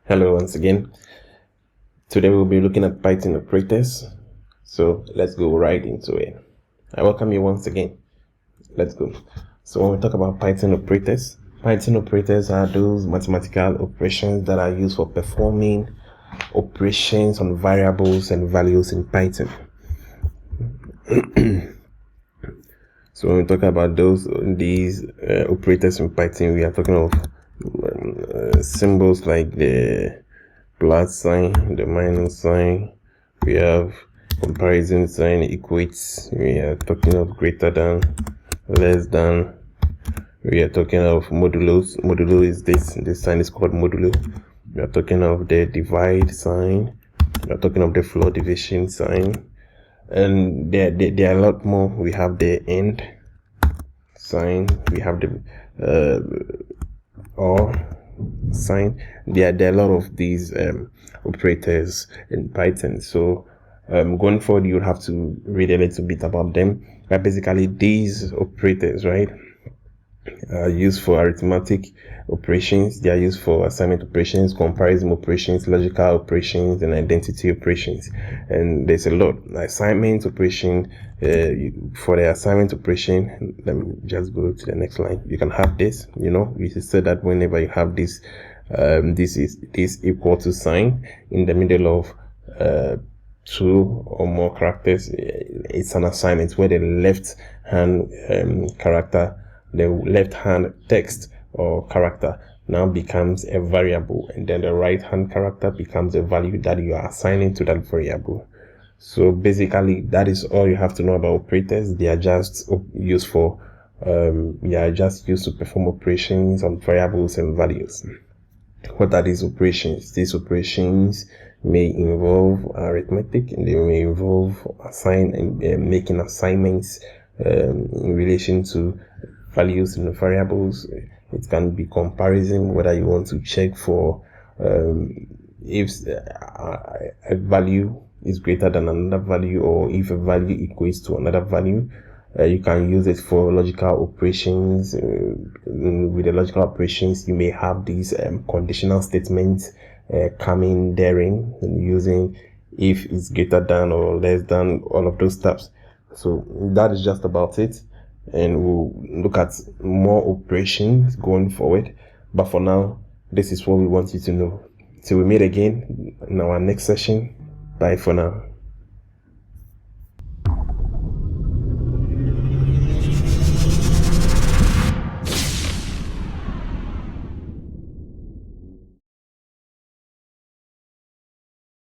Hello once again. Today we'll be looking at Python operators. So let's go right into it. I welcome you once again. Let's go. So when we talk about Python operators are those mathematical operations that are used for performing operations on variables and values in Python. So when we talk about these operators in Python, we are talking of symbols like the plus sign, the minus sign. We have comparison sign, equates. We are talking of greater than, less than. We are talking of modulos. Modulo is this sign is called modulo. We are talking of the divide sign. We are talking of the floor division sign. And there are a lot more. We have the end sign. We have the or sign. There are a lot of these operators in Python. So going forward, you'll have to read a little bit about them. But basically, these operators, right, are used for arithmetic operations. They are used for assignment operations, comparison operations, logical operations, and identity operations. And there's a lot. Assignment operation. For the assignment operation, let me just go to the next line. You can have this. We said that whenever you have this, this equal to sign in the middle of two or more characters. It's an assignment where the left hand character, the left hand text or character now becomes a variable, and then the right hand character becomes a value that you are assigning to that variable. So basically, that is all you have to know about operators. They are just used for just used to perform operations on variables and values. What are these operations? These operations may involve arithmetic, and they may involve making assignments in relation to values in the variables. It can be comparison, whether you want to check for if a value is greater than another value, or if a value equates to another value. You can use it for logical operations. With the logical operations, you may have these conditional statements coming therein, using if it's greater than or less than, all of those steps. So that is just about it, and we'll look at more operations going forward. But for now, this is what we want you to know. Till we meet again in our next session. Bye for now.